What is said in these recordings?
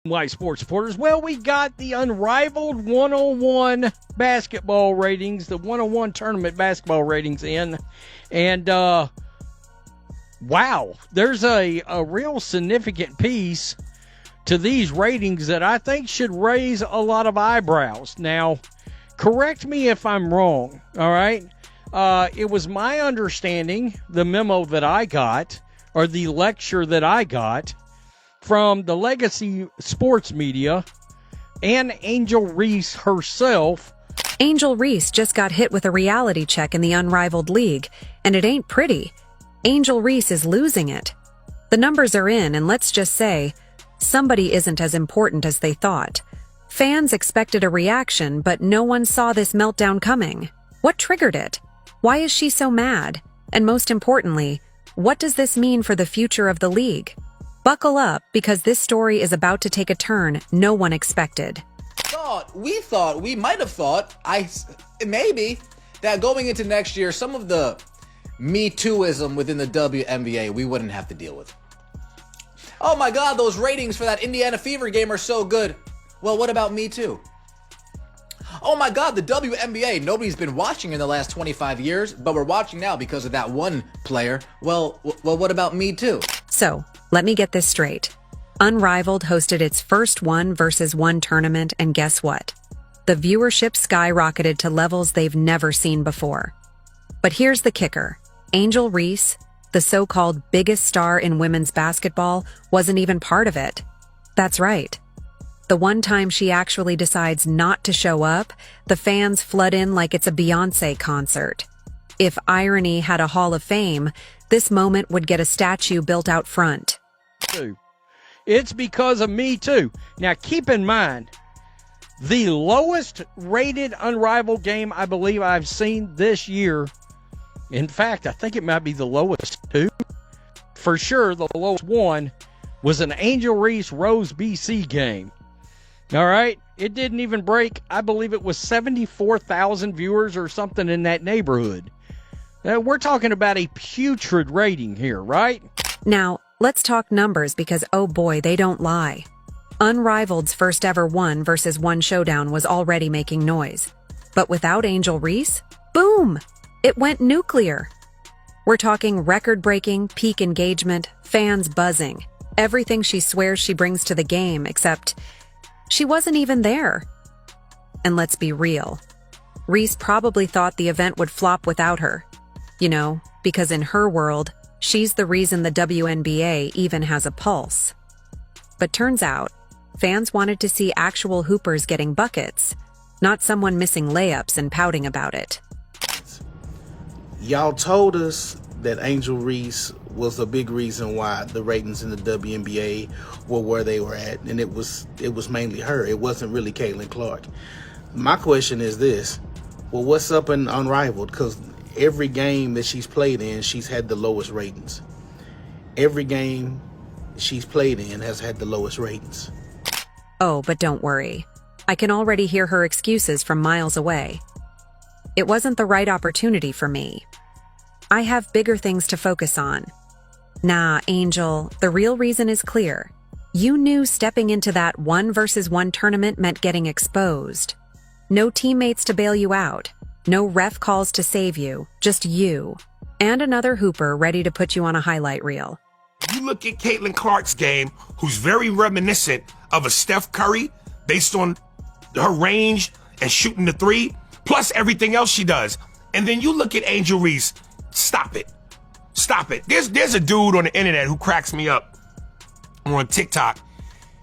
White sports supporters. Well, we got the Unrivaled 101 basketball ratings, the 101 tournament basketball ratings in. And, wow, there's a real significant piece to these ratings that I think should raise a lot of eyebrows. Now, correct me if I'm wrong, all right? It was my understanding, the memo that I got, or the lecture that I got, from the legacy sports media and Angel Reese herself. Angel Reese just got hit with a reality check in the Unrivaled League, and it ain't pretty. Angel Reese is losing it. The numbers are in, and let's just say, somebody isn't as important as they thought. Fans expected a reaction, but no one saw this meltdown coming. What triggered it? Why is she so mad? And most importantly, what does this mean for the future of the league? Buckle up, because this story is about to take a turn no one expected. We might have thought, maybe, that going into next year, some of the Me Tooism within the WNBA we wouldn't have to deal with. Oh my God, those ratings for that Indiana Fever game are so good. Well, what about Me Too? Oh my God, the WNBA, nobody's been watching in the last 25 years, but we're watching now because of that one player. Well, what about Me Too? So, let me get this straight. Unrivaled hosted its first 1-versus-1 tournament, and guess what? The viewership skyrocketed to levels they've never seen before. But here's the kicker. Angel Reese, the so-called biggest star in women's basketball, wasn't even part of it. That's right. The one time she actually decides not to show up, the fans flood in like it's a Beyoncé concert. If irony had a Hall of Fame, this moment would get a statue built out front. It's because of Me Too. Now, keep in mind, the lowest rated Unrivaled game I believe I've seen this year, in fact, I think it might be the lowest too. For sure, the lowest one was an Angel Reese Rose BC game. All right? It didn't even break, I believe it was 74,000 viewers or something in that neighborhood. Now, we're talking about a putrid rating here, right? Now, let's talk numbers because, oh boy, they don't lie. Unrivaled's first ever 1-versus-1 showdown was already making noise. But without Angel Reese, boom! It went nuclear. We're talking record-breaking, peak engagement, fans buzzing. Everything she swears she brings to the game, except she wasn't even there. And let's be real. Reese probably thought the event would flop without her. You know, because in her world, she's the reason the WNBA even has a pulse. But turns out, fans wanted to see actual hoopers getting buckets, not someone missing layups and pouting about it. Y'all told us that Angel Reese was a big reason why the ratings in the WNBA were where they were at, and it was mainly her. It wasn't really Caitlin Clark. My question is this: well, what's up in Unrivaled? Because every game that she's played in, she's had the lowest ratings. Every game she's played in has had the lowest ratings. Oh, but don't worry. I can already hear her excuses from miles away. It wasn't the right opportunity for me. I have bigger things to focus on. Nah, Angel, the real reason is clear. You knew stepping into that 1-versus-1 tournament meant getting exposed. No teammates to bail you out. No ref calls to save you. Just you. And another hooper ready to put you on a highlight reel. You look at Caitlin Clark's game, who's very reminiscent of a Steph Curry based on her range and shooting the three, plus everything else she does. And then you look at Angel Reese. Stop it. Stop it. There's a dude on the internet who cracks me up. On TikTok,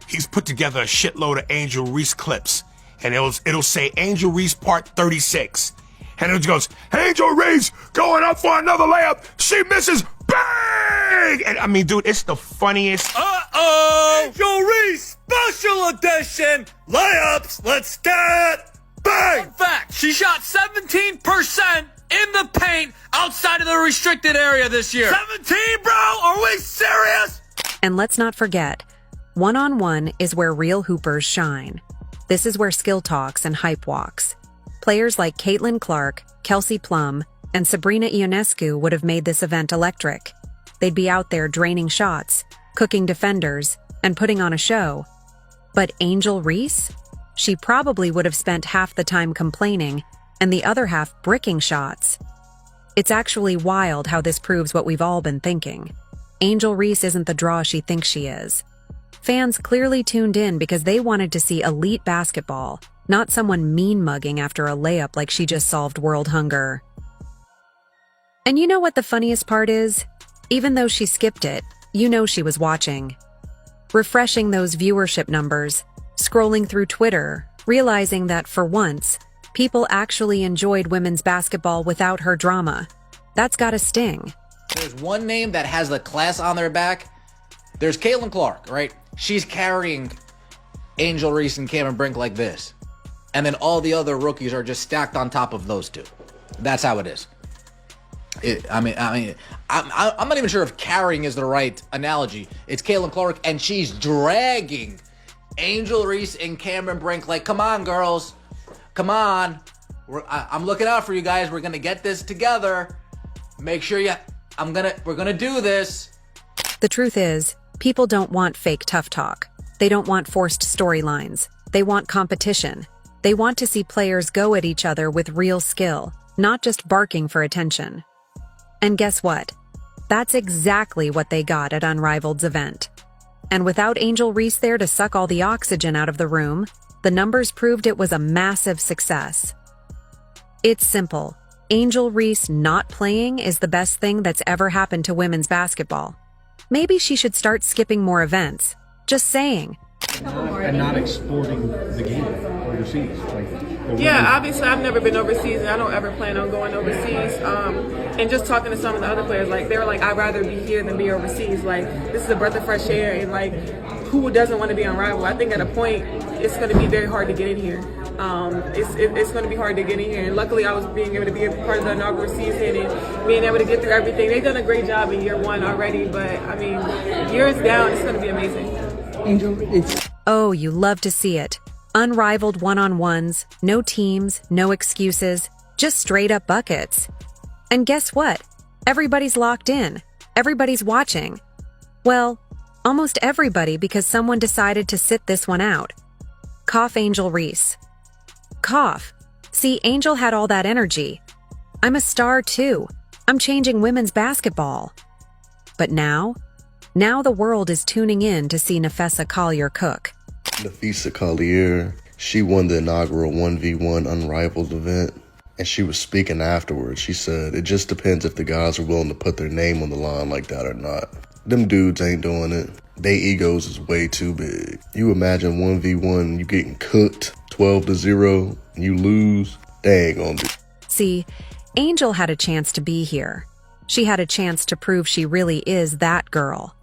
he's put together a shitload of Angel Reese clips. And it'll say Angel Reese part 36. And it goes, Angel Reese going up for another layup. She misses. Bang! And I mean, dude, it's the funniest. Angel Reese special edition layups. Let's get bang! Fun fact, she shot 17% in the paint outside of the restricted area this year. 17, bro? Are we serious? And let's not forget, one-on-one is where real hoopers shine. This is where skill talks and hype walks. Players like Caitlin Clark, Kelsey Plum, and Sabrina Ionescu would have made this event electric. They'd be out there draining shots, cooking defenders, and putting on a show. But Angel Reese? She probably would have spent half the time complaining and the other half bricking shots. It's actually wild how this proves what we've all been thinking. Angel Reese isn't the draw she thinks she is. Fans clearly tuned in because they wanted to see elite basketball, not someone mean-mugging after a layup like she just solved world hunger. And you know what the funniest part is? Even though she skipped it, you know she was watching. Refreshing those viewership numbers, scrolling through Twitter, realizing that for once, people actually enjoyed women's basketball without her drama. That's gotta sting. There's one name that has the class on their back. There's Caitlin Clark, right? She's carrying Angel Reese and Cameron Brink like this. And then all the other rookies are just stacked on top of those two. That's how it is. I'm not even sure if carrying is the right analogy. It's Caitlin Clark, and she's dragging Angel Reese and Cameron Brink like, come on, girls. Come on. I'm looking out for you guys. We're going to get this together. Make sure we're going to do this. The truth is, people don't want fake tough talk. They don't want forced storylines. They want competition. They want to see players go at each other with real skill, not just barking for attention. And guess what? That's exactly what they got at Unrivaled's event. And without Angel Reese there to suck all the oxygen out of the room, the numbers proved it was a massive success. It's simple. Angel Reese not playing is the best thing that's ever happened to women's basketball. Maybe she should start skipping more events. Just saying. And not exporting the game overseas. Yeah, obviously I've never been overseas and I don't ever plan on going overseas. And just talking to some of the other players, like they were like, I'd rather be here than be overseas. Like this is a breath of fresh air, and like who doesn't want to be Unrivaled? I think at a point it's going to be very hard to get in here. It's going to be hard to get in here. And luckily I was being able to be a part of the inaugural season and being able to get through everything. They've done a great job in year one already, but I mean, years down, it's going to be amazing. Angel, Oh, you love to see it. Unrivaled one-on-ones, no teams, no excuses, just straight up buckets. And guess what? Everybody's locked in. Everybody's watching. Well, almost everybody, because someone decided to sit this one out. Cough Angel Reese. Cough. See, Angel had all that energy. I'm a star too. I'm changing women's basketball. But now the world is tuning in to see Nafessa Collier cook. Nafessa Collier, she won the inaugural 1v1 Unrivaled event, and she was speaking afterwards. She said, it just depends if the guys are willing to put their name on the line like that or not. Them dudes ain't doing it. They egos is way too big. You imagine 1v1, you getting cooked 12-0, and you lose? They ain't gonna do. See, Angel had a chance to be here. She had a chance to prove she really is that girl.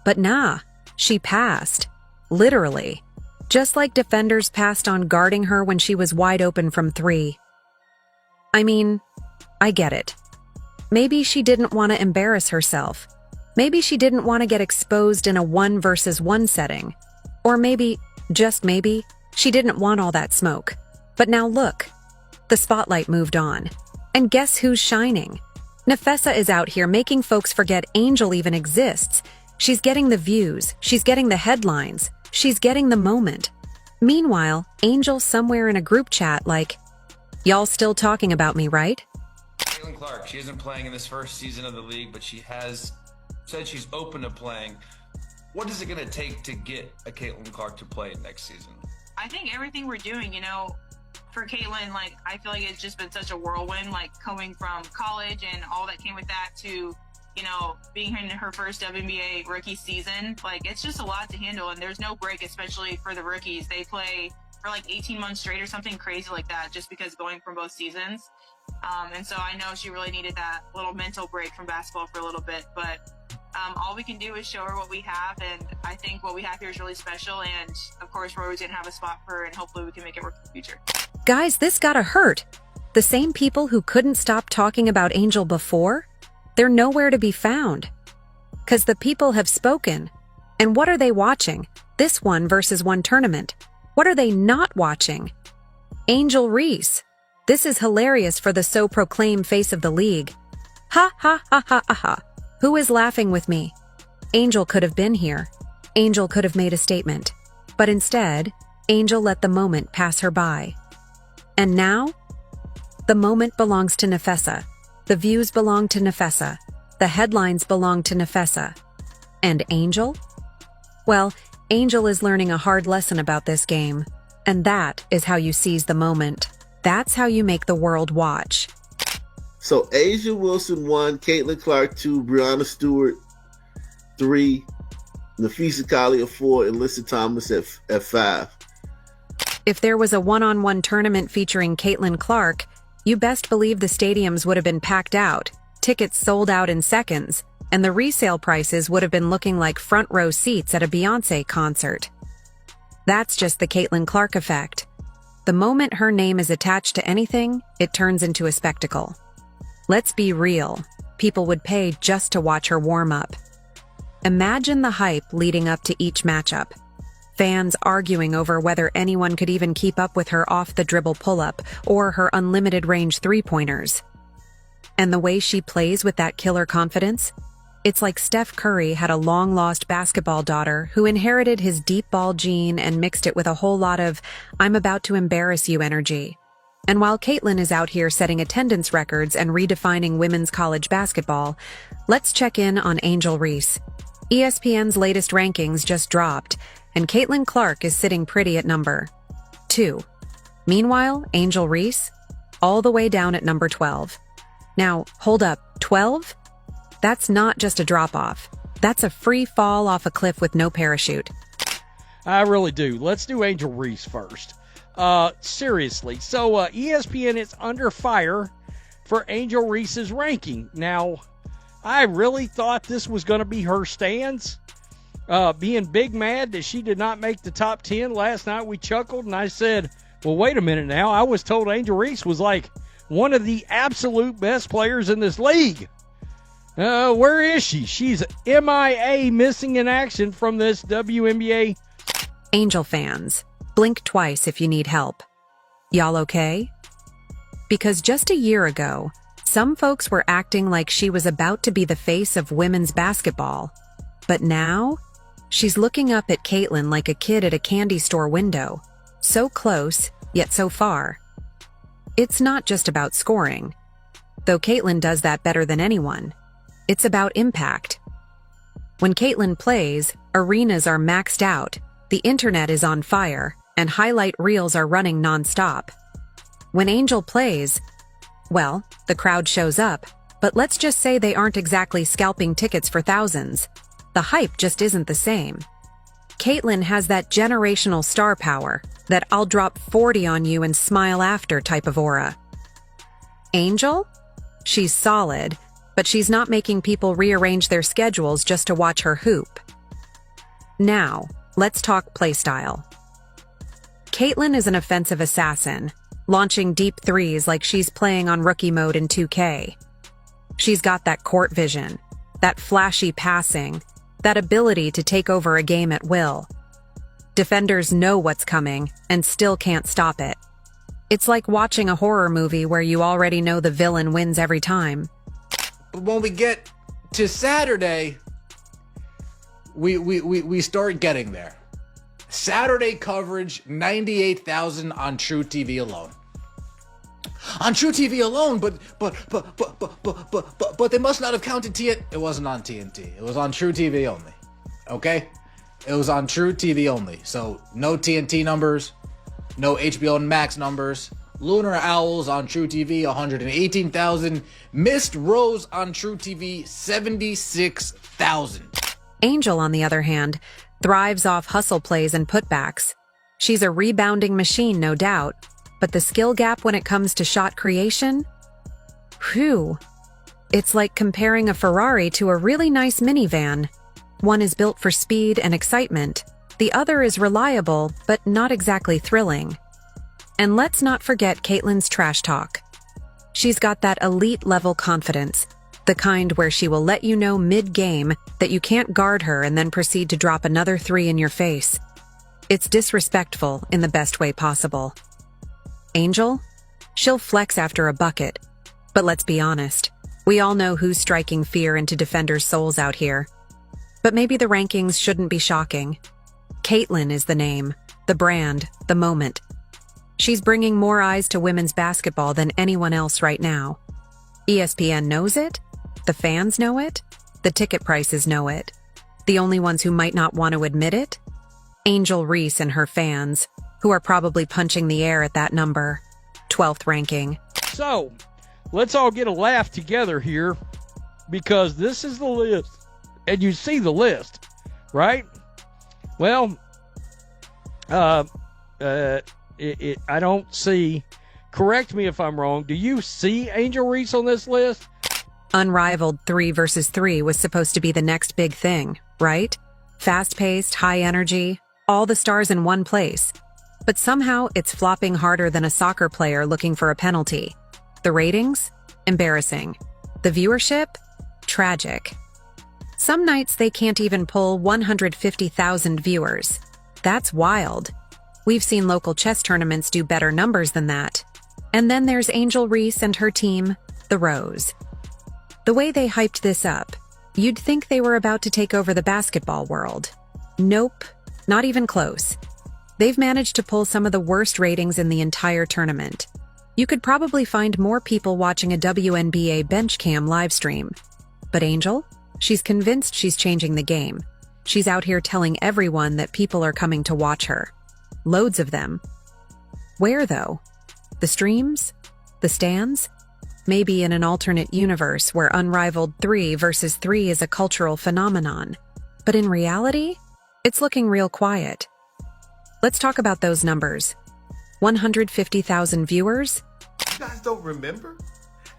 But nah, she passed. Literally. Just like defenders passed on guarding her when she was wide open from 3. I mean, I get it. Maybe she didn't want to embarrass herself. Maybe she didn't want to get exposed in a 1-versus-1 setting. Or maybe, just maybe, she didn't want all that smoke. But now look. The spotlight moved on. And guess who's shining? Nafessa is out here making folks forget Angel even exists. She's getting the views. She's getting the headlines. She's getting the moment. Meanwhile, Angel's somewhere in a group chat like, y'all still talking about me, right? Caitlin Clark, she isn't playing in this first season of the league, but she has said she's open to playing. What is it going to take to get a Caitlin Clark to play next season? I think everything we're doing, for Caitlin, like, I feel like it's just been such a whirlwind, like, coming from college and all that came with that to, being in her first WNBA rookie season. Like, it's just a lot to handle, and there's no break, especially for the rookies. They play for, like, 18 months straight or something crazy like that, just because going from both seasons. And so I know she really needed that little mental break from basketball for a little bit, but all we can do is show her what we have, and I think what we have here is really special, and of course we're always going to have a spot for her, and hopefully we can make it work in the future. Guys, this gotta hurt. The same people who couldn't stop talking about Angel before, they're nowhere to be found. 'Cause the people have spoken. And what are they watching? This 1-versus-1 tournament. What are they not watching? Angel Reese. This is hilarious for the so-proclaimed face of the league. Ha ha ha ha ha ha. Who is laughing with me? Angel could have been here. Angel could have made a statement. But instead, Angel let the moment pass her by. And now, the moment belongs to Nefessa. The views belong to Nefessa. The headlines belong to Nefessa. And Angel? Well, Angel is learning a hard lesson about this game. And that is how you seize the moment. That's how you make the world watch. So Asia Wilson 1, Caitlin Clark 2, Brianna Stewart 3, Nafisa Collier 4, and Alyssa Thomas at 5. If there was a one-on-one tournament featuring Caitlin Clark, you best believe the stadiums would have been packed out, tickets sold out in seconds, and the resale prices would have been looking like front row seats at a Beyoncé concert. That's just the Caitlin Clark effect. The moment her name is attached to anything, it turns into a spectacle. Let's be real, people would pay just to watch her warm up. Imagine the hype leading up to each matchup. Fans arguing over whether anyone could even keep up with her off-the-dribble pull-up or her unlimited range three-pointers. And the way she plays with that killer confidence? It's like Steph Curry had a long-lost basketball daughter who inherited his deep ball gene and mixed it with a whole lot of "I'm about to embarrass you" energy. And while Caitlin is out here setting attendance records and redefining women's college basketball, let's check in on Angel Reese. ESPN's latest rankings just dropped, and Caitlin Clark is sitting pretty at number 2. Meanwhile, Angel Reese, all the way down at number 12. Now, hold up, 12? That's not just a drop-off. That's a free fall off a cliff with no parachute. I really do. Let's do Angel Reese first. Seriously. So, ESPN is under fire for Angel Reese's ranking. Now, I really thought this was going to be her stands. Being big mad that she did not make the top 10 last night, we chuckled, and I said, well, wait a minute now. I was told Angel Reese was like one of the absolute best players in this league. Where is she? She's MIA, missing in action from this WNBA. Angel fans, blink twice if you need help. Y'all okay? Because just a year ago, some folks were acting like she was about to be the face of women's basketball. But now, she's looking up at Caitlin like a kid at a candy store window. So close, yet so far. It's not just about scoring. Though Caitlin does that better than anyone. It's about impact. When Caitlin plays, arenas are maxed out, the internet is on fire, and highlight reels are running nonstop. When Angel plays, well, the crowd shows up, but let's just say they aren't exactly scalping tickets for thousands. The hype just isn't the same. Caitlin has that generational star power, that I'll drop 40 on you and smile after type of aura. Angel? She's solid, but she's not making people rearrange their schedules just to watch her hoop. Now, let's talk playstyle. Caitlin is an offensive assassin, launching deep threes like she's playing on rookie mode in 2K. She's got that court vision, that flashy passing, that ability to take over a game at will. Defenders know what's coming and still can't stop it. It's like watching a horror movie where you already know the villain wins every time. But when we get to Saturday, we start getting there. Saturday coverage, 98,000 on True TV alone. On True TV alone, but they must not have counted TNT. It wasn't on TNT. It was on True TV only. Okay? It was on True TV only. So no TNT numbers, no HBO Max numbers. Lunar Owls on True TV, 118,000. Missed Rose on True TV, 76,000. Angel, on the other hand, thrives off hustle plays and putbacks. She's a rebounding machine, no doubt, but the skill gap when it comes to shot creation? Whew. It's like comparing a Ferrari to a really nice minivan. One is built for speed and excitement. The other is reliable, but not exactly thrilling. And let's not forget Caitlin's trash talk. She's got that elite-level confidence, the kind where she will let you know mid-game that you can't guard her and then proceed to drop another 3 in your face. It's disrespectful in the best way possible. Angel? She'll flex after a bucket. But let's be honest, we all know who's striking fear into defenders' souls out here. But maybe the rankings shouldn't be shocking. Caitlyn is the name, the brand, the moment. She's bringing more eyes to women's basketball than anyone else right now. ESPN knows it. The fans know it. The ticket prices know it. The only ones who might not want to admit it? Angel Reese and her fans, who are probably punching the air at that number. 12th ranking. So, let's all get a laugh together here, because this is the list. And you see the list, right? Well, I don't see, correct me if I'm wrong, do you see Angel Reese on this list? Unrivaled 3 versus 3 was supposed to be the next big thing, right? Fast-paced, high energy, all the stars in one place. But somehow it's flopping harder than a soccer player looking for a penalty. The ratings? Embarrassing. The viewership? Tragic. Some nights they can't even pull 150,000 viewers. That's wild. We've seen local chess tournaments do better numbers than that. And then there's Angel Reese and her team, the Rose. The way they hyped this up, you'd think they were about to take over the basketball world. Nope, not even close. They've managed to pull some of the worst ratings in the entire tournament. You could probably find more people watching a WNBA bench cam livestream. But Angel? She's convinced she's changing the game. She's out here telling everyone that people are coming to watch her. Loads of them. Where, though? The streams? The stands? Maybe in an alternate universe where Unrivaled 3 versus 3 is a cultural phenomenon. But in reality, it's looking real quiet. Let's talk about those numbers. 150,000 viewers? You guys don't remember?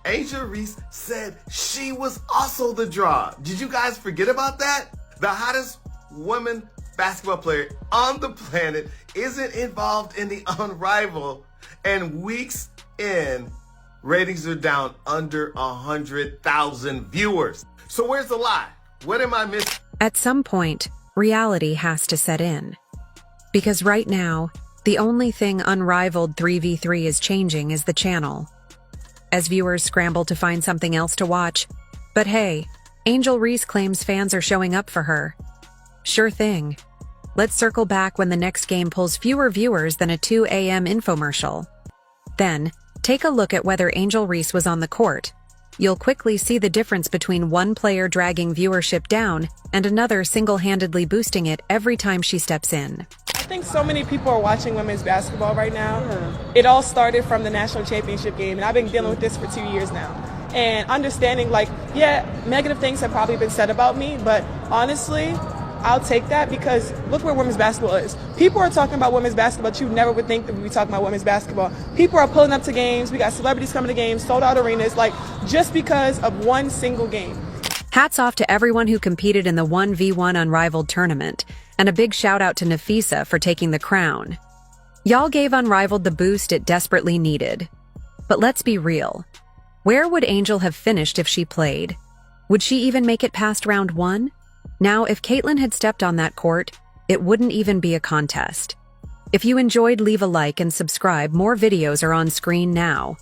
Angel Reese said she was also the draw. Did you guys forget about that? The hottest woman basketball player on the planet isn't involved in the Unrivaled, and weeks in, ratings are down under 100,000 viewers. So where's the lie? What am I missing? At some point, reality has to set in. Because right now, the only thing Unrivaled 3v3 is changing is the channel. As viewers scramble to find something else to watch. But hey, Angel Reese claims fans are showing up for her. Sure thing. Let's circle back when the next game pulls fewer viewers than a 2 a.m. infomercial. Then, take a look at whether Angel Reese was on the court. You'll quickly see the difference between one player dragging viewership down and another single-handedly boosting it every time she steps in. I think so many people are watching women's basketball right now. It all started from the national championship game, and I've been dealing with this for 2 years now. And understanding, like, yeah, negative things have probably been said about me, but honestly, I'll take that because look where women's basketball is. People are talking about women's basketball, but you never would think that we'd be talking about women's basketball. People are pulling up to games. We got celebrities coming to games, sold out arenas, like, just because of one single game. Hats off to everyone who competed in the 1v1 Unrivaled tournament, and a big shout out to Nafisa for taking the crown. Y'all gave Unrivaled the boost it desperately needed. But let's be real. Where would Angel have finished if she played? Would she even make it past round 1? Now, if Caitlyn had stepped on that court, it wouldn't even be a contest. If you enjoyed, leave a like and subscribe. More videos are on screen now.